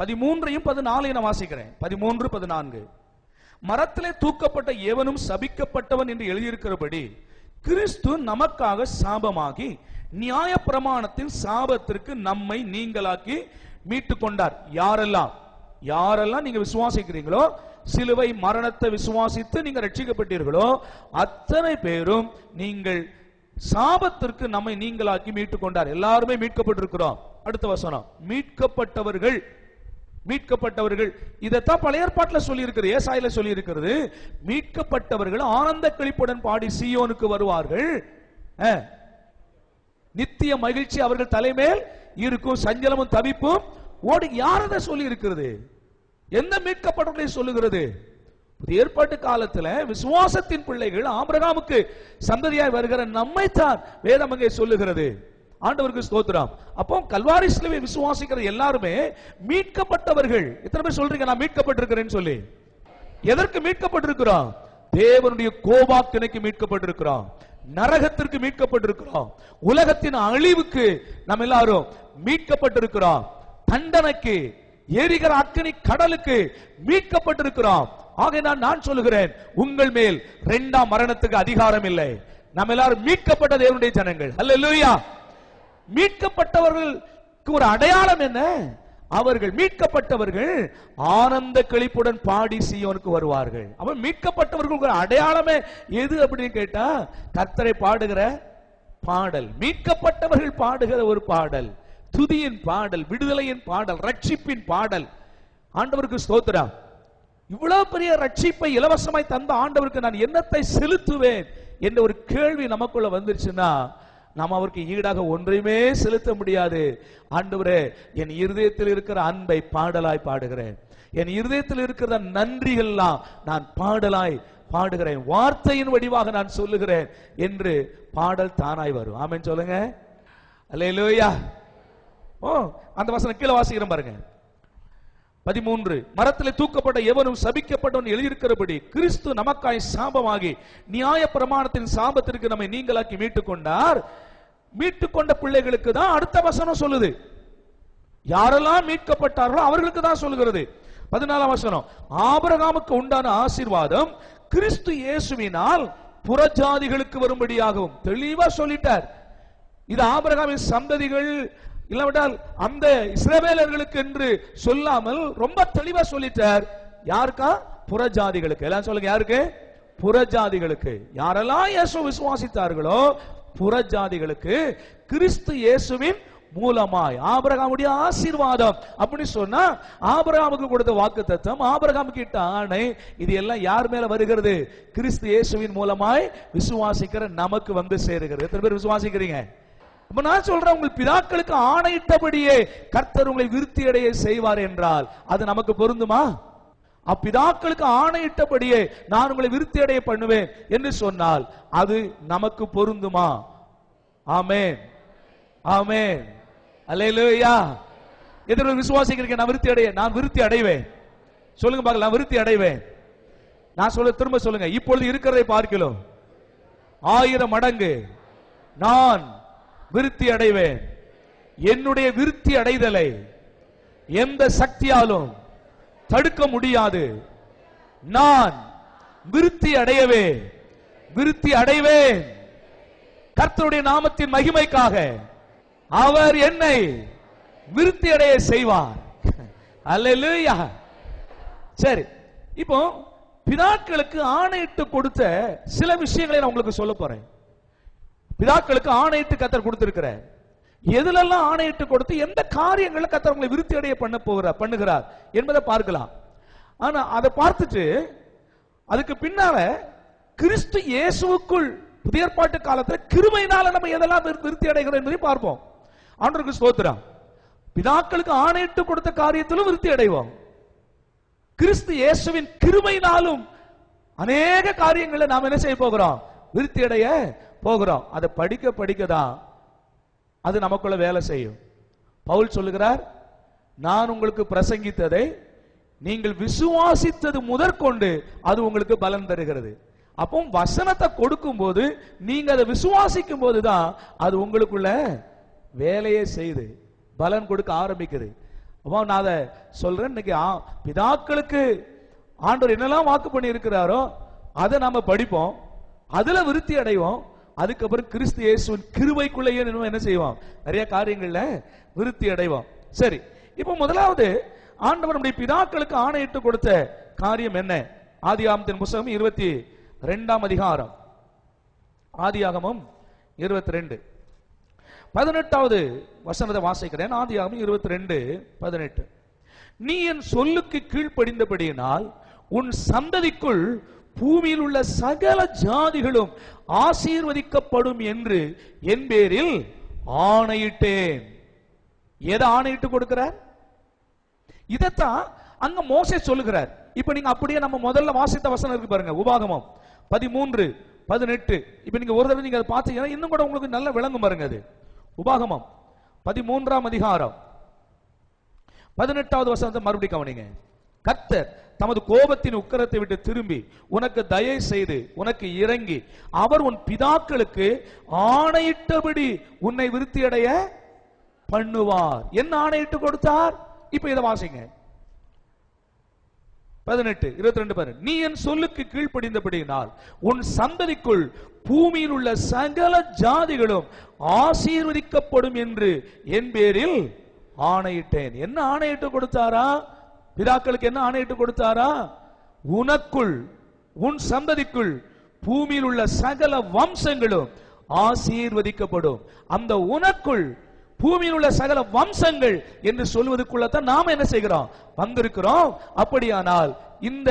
13 14 நான் வாசிக்கிறேன். 13 14. மரத்திலே தூக்கப்பட்ட எவனும் சபிக்கப்பட்டவன் என்று எழுதியிருக்கிறபடி கிறிஸ்து நமக்காக சாபமாகி நியாய பிரமாணத்தின் சாபத்திற்கு நம்மை நீங்களாக்கி மீட்டுக் கொண்டார். யாரெல்லாம் நீங்க விசுவாசிக்கிறீங்களோ, சிலுவை மரணத்தை விசுவாசித்து நீங்க ரட்சிக்கப்பட்டீர்களோ, அத்தனை பேரும் நீங்கள் சாபத்திற்கு நம்மை நீங்களாக்கி மீட்டுக் கொண்டார். எல்லாருமே மீட்கப்பட்டிருக்கிறோம். அடுத்த வசனம், மீட்கப்பட்டவர்கள் இதைத்தான் பழைய ஏற்பாட்டில் சொல்லி இருக்கிறது, ஏசாயில சொல்லி இருக்கிறது. மீட்கப்பட்டவர்கள் ஆனந்த களிப்புடன் பாடி சீயோனுக்கு வருவார்கள், நித்திய மகிழ்ச்சி அவர்கள் தலைமேல் இருக்கும், சஞ்சலமும் தவிப்பும் ஓடி. யாரதை சொல்லி இருக்கிறது? எந்த மீட்கப்பட்டவர்களை சொல்லுகிறது? ஏற்பாட்டு காலத்துல விசுவாசத்தின் பிள்ளைகள் ஆபிரகாமுக்கு சந்ததியாய் வருகிற நம்மைத்தான் வேதம் அங்கே சொல்லுகிறது. ஆண்டவருக்கு ஸ்தோத்திரம். அப்போ கல்வாரி சிலுவை விசுவாசிக்கிற எல்லாருமே மீட்கப்பட்டவர்கள். எத்தனை பேர் சொல்றீங்க நான் மீட்கப்பட்டிருக்கிறேன்னு சொல்லி? எதற்கு மீட்கப்பட்டிருக்கிறோம்? தேவனுடைய கோபாக்கினைக்கு மீட்கப்பட்டிருக்கிறோம், நரகத்திற்கு மீட்கப்பட்டிருக்கிறோம், உலகத்தின் அழிவுக்கு நம்ம எல்லாரும் மீட்கப்பட்டிருக்கிறோம், தண்டனைக்கு எரிகிற அக்கினி கடலுக்கு மீட்கப்பட்டிருக்கிறோம். ஆக நான் சொல்லுகிறேன், உங்கள் மேல் இரண்டாம் மரணத்துக்கு அதிகாரம் இல்லை. நம்ம எல்லாரும் மீட்கப்பட்ட தேவனுடைய ஜனங்கள். அல்லேலூயா. மீட்கப்பட்டவர்களுக்கு ஒரு அடையாளம் என்ன? அவர்கள் மீட்கப்பட்டவர்கள் ஆனந்த களிப்புடன் பாடி சீயோனுக்கு வருவார்கள். அப்ப மீட்கப்பட்டவர்களுக்கு ஒரு அடையாளமே எது அப்படின்னு கேட்டா, கர்த்தரை பாடுகிற பாடல், மீட்கப்பட்டவர்கள் பாடுகிற ஒரு பாடல், துதியின் பாடல், விடுதலையின் பாடல், ரட்சிப்பின் பாடல். ஆண்டவருக்கு ஸ்தோத்திரம். இவ்வளவு பெரிய ரட்சிப்பை இலவசமாய் தந்த ஆண்டவருக்கு நான் என்னத்தை செலுத்துவேன் என்ற ஒரு கேள்வி நமக்குள்ள வந்துருச்சுன்னா, நாம் அவருக்கு ஈடாக ஒன்றையுமே செலுத்த முடியாது. ஆண்டவரே, என் இருதயத்தில் இருக்கிற அன்பை பாடலாய் பாடுகிறேன், என் இருதயத்தில் இருக்கிற நன்றிகள்லாம் நான் பாடலாய் பாடுகிறேன், வார்த்தையின் வடிவாக நான் சொல்லுகிறேன் என்று பாடல் தானாய் வரும். ஆமென் சொல்லுங்க. அல்லேலூயா. அந்த வசனம் கீழே வாசிக்கிறேன் பாருங்க. 13, மரத்திலே தூக்கப்பட்ட எவனும் சபிக்கப்பட்டவன் எழுதியிருக்கிறபடி கிறிஸ்து நமக்காய் சாபமாகி நியாய பிரமாணத்தின் சாபத்திற்கு நம்மை நீங்களாக்கி மீட்டுக் கொண்டார். மீட்டுக் கொண்ட பிள்ளைகளுக்கு தான் அடுத்த வசனம் சொல்லுது. யாரெல்லாம் மீட்கப்பட்டார்களோ அவர்களுக்கு தான் சொல்லுகிறது. 14ஆம் வசனம், ஆபிரகாமுக்கு உண்டான ஆசீர்வாதம் கிறிஸ்து இயேசுவினால் புறஜாதிகளுக்கு வரும்படியாகவும். தெளிவா சொல்லிட்டார். இது ஆபிரகாமின் சந்ததிகள் இல்லாவிட்டால் அந்த இஸ்ரவேலர்களுக்கு என்று சொல்லாமல் ரொம்ப தெளிவா சொல்லிட்டார். யாருக்கா? புறஜாதிகளுக்கு. எல்லாம் சொல்லுங்க, யாருக்கு? புறஜாதிகளுக்கு. யாரெல்லாம் இயேசு விசுவாசித்தார்களோ புறஜாதிகளுக்கு கிறிஸ்து இயேசுவின் மூலமாய் ஆபிரகாமுடைய ஆசீர்வாதம். அப்படி சொன்னா ஆபிரகாமுக்கு கொடுத்த வாக்குத்தத்தம், ஆபிரகாமுக்கு இட்ட ஆணை, இது எல்லாம் யார் மேல வருகிறது? கிறிஸ்து இயேசுவின் மூலமாய் விசுவாசிக்கிற நமக்கு வந்து சேருகிறது. எத்தனை பேர் விசுவாசிக்கிறீங்க? நான் சொல்றேன், உங்கள் பிதாக்களுக்கு ஆணையிட்டபடியே கர்த்தர் உங்களை விருத்தி அடைய செய்வார் என்றால் அது நமக்கு பொருந்துமா? அப்பிதாக்களுக்கு ஆணையிட்டபடியே நான் உங்களை விருத்தி அடைய பண்ணுவேன் என்று சொன்னால் அது நமக்கு பொருந்துமா? ஆமென், ஆமென், அல்லேலூயா. எத்தனை விசுவாசிக்கிறீங்க நான் விருத்தி அடைவேன்? சொல்லுங்க பார்க்கலாம். நான் விருத்தி அடைவேன். நான் சொல்ல திரும்ப சொல்லுங்க. இப்பொழுது இருக்கிறதை பார்க்கலாம் 1000 மடங்கு நான் விருத்தி அடைவேன். என்னுடைய விருத்தி அடைதலை எந்த சக்தியாலும் தடுக்க முடியாது. நான் விருத்தி அடைவேன். கர்த்தருடைய நாமத்தின் மகிமைக்காக அவர் என்னை விருத்தி அடைய செய்வார். அல்லேலூயா. சரி, இப்போ பிதாக்களுக்கு ஆணையிட்டு கொடுத்த சில விஷயங்களை நான் உங்களுக்கு சொல்ல போறேன். பிதாக்களுக்கு ஆணையிட்டு கர்த்தர் கொடுத்திருக்கிறார். எதுலெல்லாம் ஆணையிட்டு கொடுத்து எந்த காரியங்களை கர்த்தர் உங்களை விருத்தி அடைய பண்ணுகிறார் என்பதை பார்க்கலாம். ஆனா அதை பார்த்துட்டு அதுக்கு பின்னால கிறிஸ்து இயேசுவுக்குள் புதிய ஏற்பாட்டு காலத்தில் கிருபையினால நம்ம எதெல்லாம் விருத்தி அடைகிறோம் என்பதை பார்ப்போம். ஆண்டவருக்கு ஸ்தோத்திரம். பிதாக்களுக்கு ஆணையிட்டு கொடுத்த காரியத்திலும் விருத்தி அடைவோம். கிறிஸ்து இயேசுவின் கிருபையினாலும் அநேக காரியங்களை நாம் என்ன செய்ய போகிறோம்? விருத்தி அடைய போகிறோம். அதை படிக்கதான் அது நமக்குள்ள வேலை செய்யும். பவுல் சொல்லுகிறார், நான் உங்களுக்கு பிரசங்கித்ததை நீங்கள் விசுவாசித்தது முதற்கொண்டு அது உங்களுக்கு பலன் தருகிறது. அப்போ வசனத்தை கொடுக்கும் போது நீங்க அதை விசுவாசிக்கும் போதுதான் அது உங்களுக்குள்ள வேலையை செய்து பலன் கொடுக்க ஆரம்பிக்குது. அப்போ நான் அதை சொல்றேன். இன்னைக்கு பிதாக்களுக்கு ஆண்டவர் என்னெல்லாம் வாக்கு பண்ணி இருக்கிறாரோ அதை நாம படிப்போம், அதுல விருத்தி அடைவோம். அதுக்கப்புறம் கிறிஸ்து இயேசுவின் கிருபைக்குள்ளேயே என்ன செய்வோம், நிறைய காரியங்கள்ல விருத்தி அடைவோம். சரி, இப்போ முதலாவது ஆண்டவர் நம்முடைய பிதாக்களுக்கு ஆணையிட்டு கொடுத்த காரியம் என்ன? ஆதியாகமத்தின் புத்தகம் 22ஆம் அதிகாரம், ஆதியாகமம் 22 18வது வசனத்தை வாசிக்கிறேன். ஆதியாகமம் 22:18. நீ என் சொல்லுக்கு கீழ்ப்படிந்தபடியினால் உன் சந்ததிக்குள் பூமியில் உள்ள சகல ஜாதிகளும் ஆசீர்வதிக்கப்படும் என்று என் பேரில் ஆணையிட்டேன். எதை ஆணையிட்டு கொடுக்கிறார்? இதத்தான் அங்க மோசே சொல்லுகிறார். இப்ப நீங்க அப்படியே நம்ம முதல்ல வாசித்த வசனம் இருக்கு பாருங்க, உபாகமம் 13:18. இப்ப நீங்க ஒரு தடவை நீங்க அதை பார்த்தீங்கன்னா இன்னும் கூட உங்களுக்கு நல்ல விளங்கும் பாருங்க. அது உபாகமம் 13ஆம் அதிகாரம் 18வது வசனத்தை மறுபடியும் கவனிங்க. கர்த்தர் தமது கோபத்தின் உக்கிரத்தை விட்டு திரும்பி உனக்கு தயை செய்து உனக்கு இறங்கி அவர் உன் பிதாக்களுக்கு ஆணையிட்டபடி உன்னை விருத்தியடைய பண்ணுவார். என்ன ஆணையிட்டு கொடுத்தார்? இப்ப இதை வாசிங்க. 18:22 பாரு. நீ என் சொல்லுக்கு கீழ்ப்படிந்தபடியினால் உன் சந்ததிக்குள் பூமியில் உள்ள சகல ஜாதிகளும் ஆசீர்வதிக்கப்படும் என்று என் பேரில் ஆணையிட்டேன். என்ன ஆணையிட்டு கொடுத்தாரா? பிதாக்களுக்கு என்ன ஆணையிட்டு கொடுத்தாரா? உனக்குள் உன் சந்ததிக்குள் பூமியில் உள்ள சகல வம்சங்களும் ஆசீர்வதிக்கப்படும். அந்த உனக்குள் பூமியில் உள்ள சகல வம்சங்கள் என்று சொல்வதற்குள்ளதான் நாம என்ன செய்கிறோம், வந்திருக்கிறோம். அப்படியானால் இந்த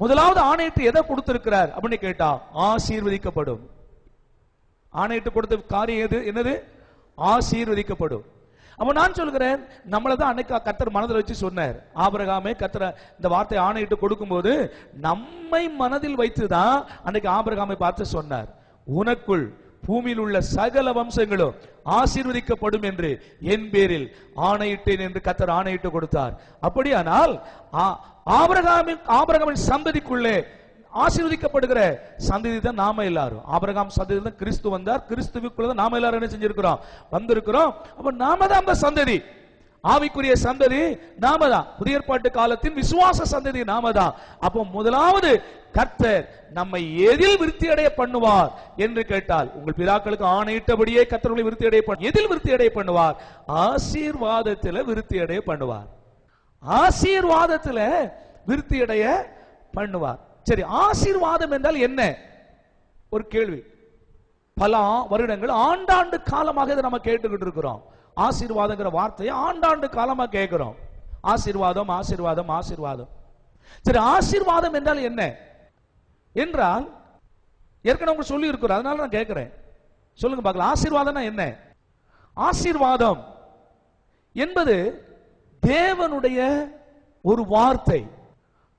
முதலாவது ஆணையிட்டு எதை கொடுத்திருக்கிறார் அப்படின்னு கேட்டா ஆசீர்வதிக்கப்படும். ஆணையிட்டு கொடுத்த காரியம் எது? என்னது? ஆசீர்வதிக்கப்படும். அப்ப நான் சொல்கிறேன், நம்மளதான் அன்னைக்கு கர்த்தர் மனதில் வச்சு சொன்னார். ஆபிரகாமே கர்த்தர் இந்த வார்த்தை ஆணையிட்டு கொடுக்கும் போது நம்மை மனதில் வைத்துதான் அன்னைக்கு ஆபிரகாமை பார்த்து சொன்னார், உனக்குள் பூமியில் உள்ள சகல வம்சங்களும் ஆசீர்வதிக்கப்படும் என்று என் பேரில் ஆணையிட்டேன் என்று கர்த்தர் ஆணையிட்டு கொடுத்தார். அப்படியானால் ஆபிரகாமின் சந்ததிக்குள்ளே ஆசீர்வதிக்கப்படுகிற சந்ததி தான் நாம எல்லாரும். ஆபிரகாம் சந்ததி தான் கிறிஸ்து வந்தார், கிறிஸ்துவுக்குள்ள நாம எல்லாரும் என்ன செஞ்சிருக்கிறோம், வந்திருக்கிறோம். அப்ப நாம தான் அந்த சந்ததி, ஆவிக்குரிய சந்ததி நாம தான். புதிய ஏற்பாட்டு காலத்தின் விசுவாச சந்ததி நாம தான். அப்போ முதலாவது கர்த்தர் நம்மை எதில் விருத்தி அடைய பண்ணுவார் என்று கேட்டால், உங்கள் பிதாக்களுக்கு ஆணையிட்டபடியே கர்த்தர்களை விருத்தி அடைய எதில் விருத்தி அடைய பண்ணுவார்? ஆசீர்வாதத்தில் விருத்தி அடைய பண்ணுவார். ஆசீர்வாதத்தில் விருத்தி அடைய பண்ணுவார். சரி, ஆசீர்வாதம் என்றால் என்ன? ஒரு கேள்வி. பல வருடங்கள் ஆண்டாண்டு காலமாக இதை நம்ம கேட்டுக்கிட்டு இருக்கிறோம். ஆசீர்வாதங்கிற வார்த்தையை ஆண்டாண்டு காலமா கேட்கிறோம். ஆசீர்வாதம் ஆசீர்வாதம் ஆசீர்வாதம். சரி, ஆசீர்வாதம் என்றால் என்ன என்றால் ஏற்கனவே உங்களுக்கு சொல்லி இருக்கிறோம், அதனால நான் கேட்கிறேன், சொல்லுங்க பார்க்கலாம். ஆசீர்வாதம்னா என்ன? ஆசீர்வாதம் என்பது தேவனுடைய ஒரு வார்த்தை.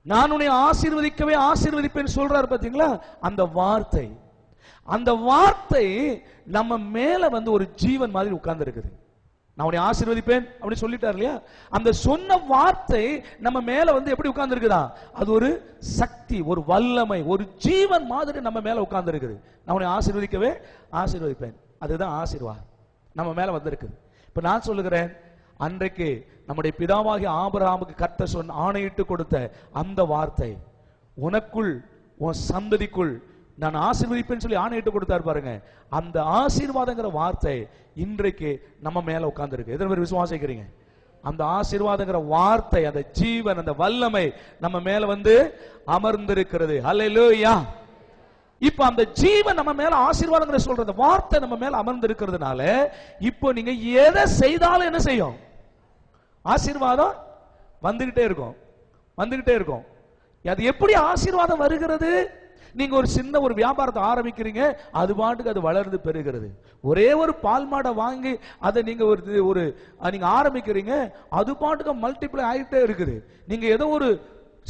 நான் உன்னை ஆசீர்வதிக்கவே ஆசீர்வதிப்பேன் சொல்றாரு பாத்தீங்களா, அந்த வார்த்தை. அந்த வார்த்தை நம்ம மேல வந்து ஒரு ஜீவன் மாதிரி உட்கார்ந்து இருக்குது. நான் உன்னை ஆசீர்வதிப்பேன் அப்படி சொல்லிட்டார் இல்லையா, அந்த சொன்ன வார்த்தை நம்ம மேல வந்து எப்படி உட்கார்ந்து இருக்குதா, அது ஒரு சக்தி, ஒரு வல்லமை, ஒரு ஜீவன் மாதிரி நம்ம மேல உட்கார்ந்து இருக்குது. நான் உன்னை ஆசீர்வதிக்கவே ஆசீர்வதிப்பேன், அதுதான் ஆசீர்வாதம் நம்ம மேல வந்திருக்குது. இப்ப நான் சொல்லுகிறேன், அன்றைக்கு நம்முடைய பிதாவாகிய ஆபிரகாமுக்கு கர்த்தர் சொன்ன ஆணையிட்டு கொடுத்த அந்த வார்த்தை, உனக்குள் உன் சந்ததிக்குள் நான் ஆசீர்வதிப்பேன்னு சொல்லி ஆணையிட்டு கொடுத்தாரு பாருங்க, அந்த ஆசீர்வாதங்கிற வார்த்தை இன்றைக்கு நம்ம மேல உட்கார்ந்து இருக்கு. எத்தனை பேர் விசுவாசிக்கிறீங்க? அந்த ஆசீர்வாதங்கிற வார்த்தை, அந்த ஜீவன், அந்த வல்லமை நம்ம மேல வந்து அமர்ந்திருக்கிறது. ஹல்லேலூயா. இப்ப அந்த ஜீவன் நம்ம மேல ஆசீர்வாதங்கிற சொல்ற வார்த்தை நம்ம மேல அமர்ந்திருக்கிறதுனால இப்போ நீங்க எதை செய்தாலும் என்ன செய்யும், ஆசீர்வாதம் வந்துகிட்டே இருக்கும், வந்துகிட்டே இருக்கும். அது எப்படி ஆசீர்வாதம் வருகிறது? நீங்க ஒரு சின்ன ஒரு வியாபாரத்தை ஆரம்பிக்கிறீங்க, அது பாட்டுக்கு அது வளர்ந்து பெறுகிறது. ஒரே ஒரு பால் மாடை வாங்கி அதை நீங்க ஒரு நீங்க ஆரம்பிக்கிறீங்க, அது பாட்டுக்கு மல்டிப்ளை ஆகிட்டே இருக்குது. நீங்க ஏதோ ஒரு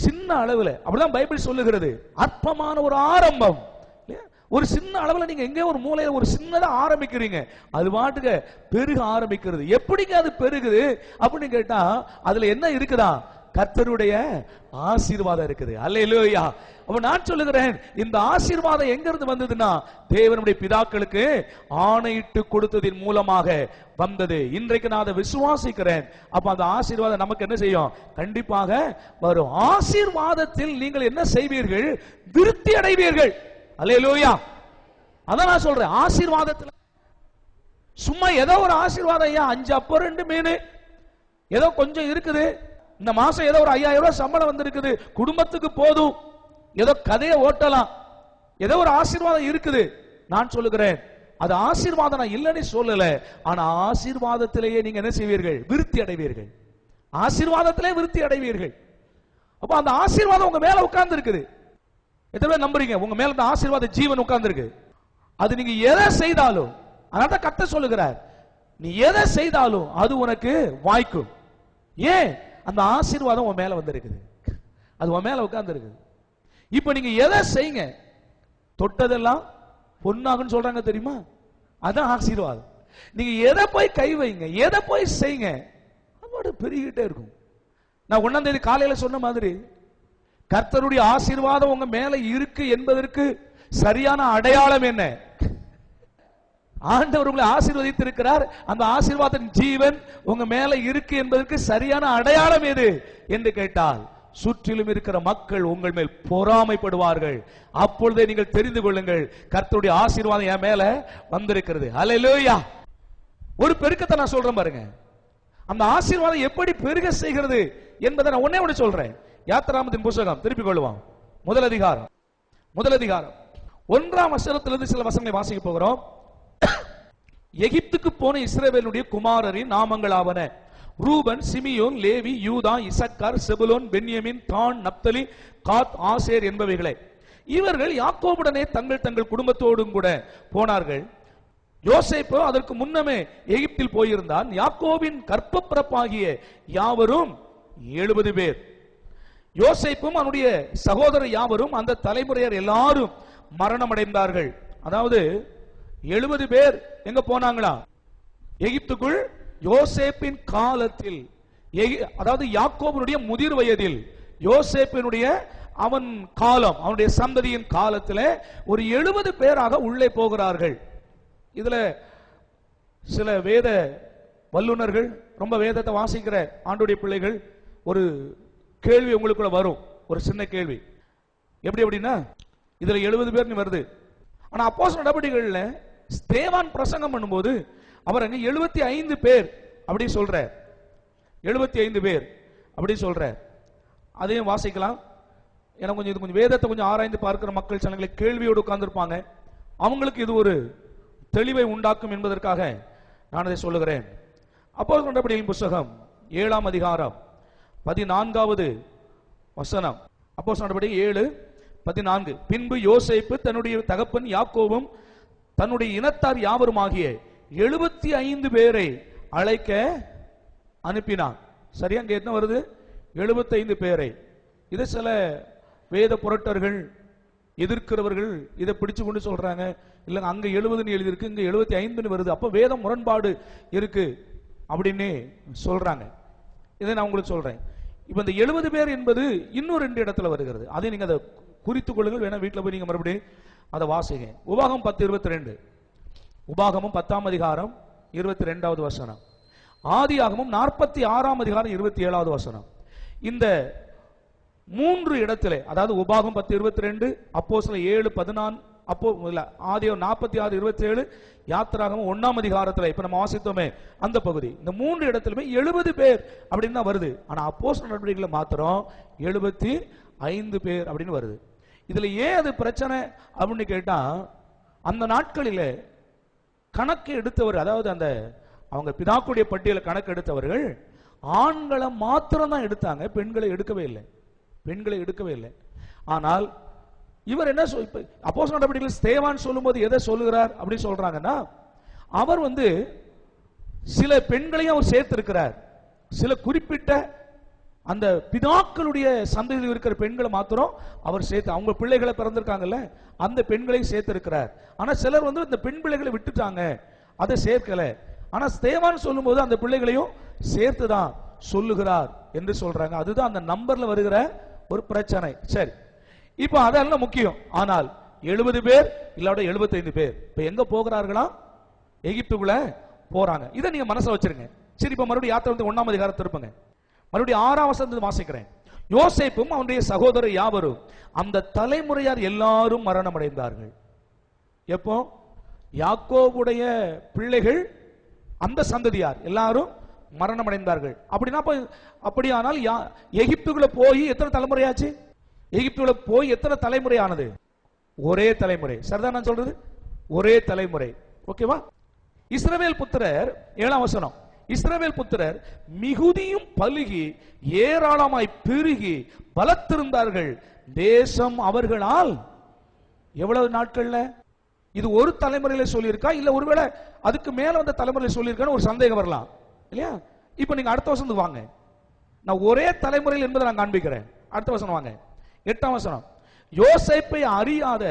சின்ன அளவுல, அப்படிதான் பைபிள் சொல்லுகிறது, அற்பமான ஒரு ஆரம்பம். ஒரு சின்ன அளவுல நீங்க எங்க ஒரு மூலையில ஒரு சின்னதா ஆரம்பிக்கிறீங்க, அது பாட்டுக்கு பெருக ஆரம்பிக்கிறது. எப்படிங்க அது பெருகுது அப்படின்னு கேட்டா, அதுல என்ன இருக்குதா, கர்த்தருடைய ஆசீர்வாதம் இருக்குது. அல்லேலூயா. அப்ப நான் சொல்லுகிறேன், இந்த ஆசீர்வாதம் எங்க இருந்து வந்ததுன்னா தேவனுடைய பிதாக்களுக்கு ஆணையிட்டு கொடுத்ததின் மூலமாக வந்தது. இன்றைக்கு நான் அதை விசுவாசிக்கிறேன். அப்ப அந்த ஆசீர்வாதம் நமக்கு என்ன செய்யும்? கண்டிப்பாக வரும். ஆசீர்வாதத்தில் நீங்கள் என்ன செய்வீர்கள்? விருத்தி அடைவீர்கள். அல்லேலூயா. அதான் நான் சொல்றேன், ஆசீர்வாதத்தில் சும்மா ஏதோ ஒரு ஆசீர்வாதம், 5 அப்பம் 2 மீன் ஏதோ கொஞ்சம் இருக்குது, இந்த மாசம் ஏதோ ஒரு 5000 ரூபாய் சம்பளம் வந்திருக்குது, குடும்பத்துக்கு போதும், ஏதோ கதையை ஓட்டலாம், ஏதோ ஒரு ஆசீர்வாதம் இருக்குது. நான் சொல்லுகிறேன், அது ஆசீர்வாதம் நான் இல்லைன்னு சொல்லல. ஆனா ஆசீர்வாதத்திலேயே நீங்க என்ன செய்வீர்கள்? விருத்தி அடைவீர்கள். ஆசீர்வாதத்திலே விருத்தி அடைவீர்கள். அப்ப அந்த ஆசீர்வாதம் உங்க மேல உட்கார்ந்து இருக்குது. எத்தனை பேர் நம்புறீங்க உங்க மேல அந்த ஆசீர்வாத ஜீவன் உட்கார்ந்து இருக்கு? அது நீங்க எதை செய்தாலும், அதனால கர்த்தர் சொல்லுகிறார், நீ எதை செய்தாலும் அது உனக்கு வாய்க்கும். ஏன்? அந்த ஆசீர்வாதம் உன் மேல வந்திருக்குது, அது உன் மேல உட்கார்ந்து இருக்குது. இப்ப நீங்க எதை செய்யுங்க, தொட்டதெல்லாம் பொன்னாகுன்னு சொல்றாங்க தெரியுமா? அதான் ஆசீர்வாதம். நீங்க எதை போய் கை வைங்க, எதை போய் செய்யுங்க, அதோட பெருகிட்டே இருக்கும். நான் 1ஆம் தேதி காலையில சொன்ன மாதிரி, கர்த்தருடைய ஆசீர்வாதம் உங்க மேல இருக்கு என்பதற்கு சரியான அடையாளம் என்ன? ஆண்டவர் உங்களை ஆசீர்வதித்திருக்கிறார். அந்த ஆசீர்வாதத்தின் ஜீவன் உங்க மேல இருக்கு என்பதற்கு சரியான அடையாளம் எது என்று கேட்டால், சுற்றிலும் இருக்கிற மக்கள் உங்கள் மேல் பொறாமைப்படுவார்கள். அப்பொழுதே நீங்கள் தெரிந்து கொள்ளுங்கள், கர்த்தருடைய ஆசீர்வாதம் என் மேல வந்திருக்கிறது. அல்லேலூயா. ஒரு பெருக்கத்தை நான் சொல்றேன் பாருங்க. அந்த ஆசீர்வாதம் எப்படி பெருக செய்கிறது என்பதை நான் ஒன்னே ஒன்று சொல்றேன். யாத்திராகமத்தின் புத்தகம் திருப்பிக் கொள்வோம். முதல் அதிகாரம் 1ஆம் வசனத்திலிருந்து சில வசனங்களை வாசிக்க போகிறோம். எகிப்துக்கு போன இஸ்ரவேலுடைய குமாரரின் நாமங்கள் ஆவன: ரூபன், சிமியோன், லேவி, யூதா, இசக்கார், செபுலோன், பென்யமின், தான், நப்தலி, காத், ஆசேர் என்பவைகளே. இவர்கள் யாக்கோபுடனே தங்கள் தங்கள் குடும்பத்தோடும் கூட போனார்கள். யோசேப்பு அதற்கு முன்னமே எகிப்தில் போயிருந்தான். யாக்கோபின் கற்பப்பிறப்பாகிய யாவரும் 70 பேர். யோசேப்பும் அவனுடைய சகோதரர் யாவரும், அந்த தலைமுறையர் எல்லாரும் மரணம் அடைந்தார்கள். அதாவது 70 பேர் எங்க போனாங்களா? எகிப்துக்குள். யோசேப்பின் காலத்தில், அதாவது யாக்கோபனுடைய முதிர் வயதில், யோசேப்பினுடைய அவன் காலம், அவனுடைய சந்ததியின் காலத்தில் ஒரு 70 பேராக உள்ளே போகிறார்கள். இதுல சில வேத வல்லுனர்கள், ரொம்ப வேதத்தை வாசிக்கிற ஆண்டோடைய பிள்ளைகள், ஒரு கேள்வி உங்களுக்குள்ள வரும், ஒரு சின்ன கேள்வி. எப்படி அப்படின்னா, இதுல 70 பேர் வருது. ஆனா அப்போஸ்தலர் நடவடிக்கைகள்ல ஸ்தேவான் பிரசங்கம் பண்ணும்போது அவர் அங்க 75 பேர் அப்படி சொல்ற, 75 பேர் அப்படி சொல்ற. அதையும் வாசிக்கலாம். ஏன்னா கொஞ்சம் இது கொஞ்சம் வேதத்தை கொஞ்சம் ஆராய்ந்து பார்க்கிற மக்கள் சிலங்களை கேள்வியோடு உட்கார்ந்துருப்பாங்க. அவங்களுக்கு இது ஒரு தெளிவை உண்டாக்கும் என்பதற்காக நான் அதை சொல்லுகிறேன். அப்போஸ்தலர் நடவடிக்கைகளின் புத்தகம் 7ஆம் அதிகாரம் 14வது வசனம். அப்போஸ்தலர் நடவடிக்கை 7:14. பின்பு யோசேப்பு தன்னுடைய தகப்பன் யாக்கோபும் தன்னுடைய இனத்தார் யாவரும் ஆகிய 75 பேரை அழைக்க அனுப்பினான். சரியா? அங்க என்ன வருது? 75 பேரை. இது சில வேத புரட்டர்கள், எதிர்க்கிறவர்கள் இதை பிடிச்சு கொண்டு சொல்றாங்க, இல்ல அங்க 70 எழுதி இருக்கு, இங்க 75 வருது, அப்ப வேத முரண்பாடு இருக்கு அப்படின்னு சொல்றாங்க. இதை நான் உங்களுக்கு சொல்றேன். இப்ப இந்த 70 பேர் என்பது இன்னும் 2 இடத்துல வருகிறது. அதை நீங்க அதை குறித்துக் கொள்ளுங்கள். வேணா வீட்டுல போய் நீங்க மறுபடியும் அதை வாசிங்க. உபாகமம் 10:22. உபாகமம் 10ஆம் அதிகாரம் 22வது வசனம். ஆதியாகமம் 46ஆம் அதிகாரம் 27வது வசனம். இந்த 3 இடத்திலே, அதாவது உபாகமம் 10:22, அப்போஸ்தலர் 7:14, அப்போ இல்ல ஆதியாகமம் 46:27, யாத்திராகமம் 1ஆம் அதிகாரத்தில் இப்ப நம்ம வாசித்தோமே அந்த பகுதி, இந்த 3 இடத்திலுமே 70 பேர் அப்படின்னு தான் வருது. ஆனா அப்போஸ்தலர் நடவடிக்கைகளை மாத்திரம் 75 பேர் அப்படின்னு வருது. இதுல ஏன் அது பிரச்சனை அப்படின்னு கேட்டா, அந்த நாட்களில கணக்கு எடுத்தவர், அதாவது அந்த அவங்க பிதாக்குடைய பட்டியல கணக்கு எடுத்தவர்கள் ஆண்களை மாத்திரம் தான் எடுத்தாங்க, பெண்களை எடுக்கவே இல்லை. ஆனால் இவர் என்ன அப்போஸ்தலர் நடவடிக்கைகள் ஸ்தேவான் சொல்லும்போது எதை சொல்லுகிறார் அப்படி சொல்றாங்கன்னா, அவர் சில பெண்களையும் அவர் சேர்த்திருக்கிறார். சில குறிப்பிட்ட அந்த பிதாக்களுடைய சந்ததியில் இருக்கிற பெண்களை மாத்திரம் அவர் சேர்த்து, அவங்க பிள்ளைகளை பிறந்திருக்காங்கல்ல அந்த பெண்களையும் சேர்த்திருக்கிறார். ஆனா சிலர் இந்த பெண் பிள்ளைகளை விட்டுட்டாங்க, அதை சேர்க்கல. ஆனா ஸ்தேவான் சொல்லும் போது அந்த பிள்ளைகளையும் சேர்த்துதான் சொல்லுகிறார் என்று சொல்றாங்க. அதுதான் அந்த நம்பர்ல வருகிற ஒரு பிரச்சனை. சரி, இப்ப அதெல்லாம் முக்கியம். ஆனால் 70 பேர் இல்லாட 75 பேர் இப்ப எங்க போகிறார்களா? எகிப்துக்குள்ள போறாங்க. இதை நீங்க மனசுல வச்சிருங்க. சரி, இப்ப மறுபடியும் யாத்திரை 1ஆம் அதிகாரத்தை இருப்பங்க. மறுபடியும் 6ஆம் வசனத்தை வாசிக்கிறேன். யோசேப்பும் அவனுடைய சகோதரர் யாவரும் அந்த தலைமுறையார் எல்லாரும் மரணம் அடைந்தார்கள். எப்போ? யாக்கோபுடைய பிள்ளைகள் அந்த சந்ததியார் எல்லாரும் மரணம் அடைந்தார்கள். அப்படியானால் எகிப்துக்குள்ள போய் எத்தனை தலைமுறையாச்சு? எகிப்துக்குள்ள போய் எத்தனை தலைமுறையானது? ஒரே தலைமுறை. சரிதான் நான் சொல்றது? ஒரே தலைமுறை. ஓகேவா? இஸ்ரவேல் புத்திரர் 7ஆம் வசனம், இஸ்ரவேல் புத்திரர் மிகுதியும் பலுகி ஏராளமாய் பெருகி பலத்திருந்தார்கள். தேசம் அவர்களால் எவ்வளவு நாட்கள்ல? இது ஒரு தலைமுறையில சொல்லியிருக்கா இல்ல ஒருவேளை அதுக்கு மேல வந்த தலைமுறையில சொல்லியிருக்கான்னு ஒரு சந்தேகம் வரலாம் இல்லையா? இப்ப நீங்க அடுத்த வசனம் வாங்க. நான் ஒரே தலைமுறையில் என்பதை நான் காண்பிக்கிறேன். அடுத்த வசனம் வாங்க. 8ஆம் வசனம், யோசேப்பை அறியாத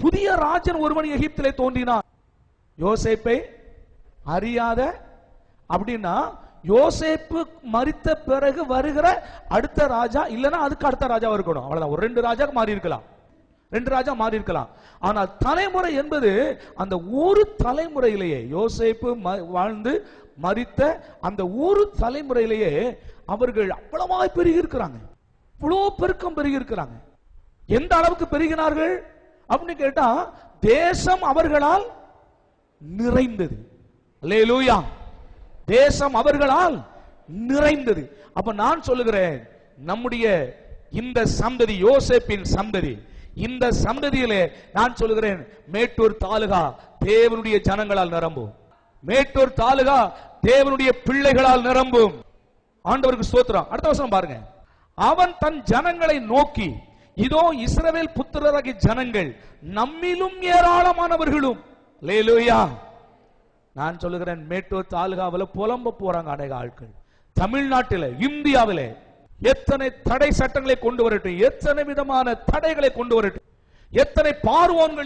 புதிய ராஜன் ஒருவன் எகிப்திலே தோன்றினான். யோசேப்பை அறியாத அப்படின்னா யோசேப்பு மரித்த பிறகு வருகிற அடுத்த ராஜா, இல்லனா அதுக்கு அடுத்த ராஜா இருக்கணும். அவ்வளவுதான். ஒரு 2 ராஜா மாறி இருக்கலாம், 2 ராஜா மாறி இருக்கலாம். ஆனால் தலைமுறை என்பது அந்த ஒரு தலைமுறையிலேயே யோசேப்பு வாழ்ந்து மரித்த அந்த ஒரு தலைமுறையிலேயே அவர்கள் அவ்வளவாய் பெருகி இருக்கிறாங்க. இவ்வளவு பெருக்கம் பெருகி இருக்கிறாங்க. எந்த அளவுக்கு பெருகினார்கள் அப்படின்னு கேட்டா தேசம் அவர்களால் நிறைந்தது. அல்லேலூயா. தேசம் அவர்களால் நிறைந்தது. அப்ப நான் சொல்லுகிறேன், நம்முடைய இந்த சந்ததி, யோசேப்பின் சந்ததி, இந்த சந்ததியிலே நான் சொல்லுகிறேன், மேட்டூர் தாலுகா தேவனுடைய ஜனங்களால் நிரம்பும். மேட்டூர் தாலுகா தேவனுடைய பிள்ளைகளால் நிரம்பும். ஆண்டவருக்கு ஸ்தோத்திரம். அடுத்த வசனம் பாருங்க. அவன் தன் ஜனங்களை நோக்கி, இதோ இஸ்ரவேல் புத்திரராகிய ஜனங்கள் நம்மிலும் ஏராளமானவர்களும். அல்லேலூயா. நான் சொல்லுகிறேன், மேட்டூர் தாலுகாவில் புலம்ப போறாங்க அநேக ஆட்கள். தமிழ்நாட்டில், இந்தியாவில் எத்தனை தடை சட்டங்களை கொண்டு வரட்டும், எத்தனை விதமான தடைகளை கொண்டு வரட்டும், எத்தனை பார்வோன்கள்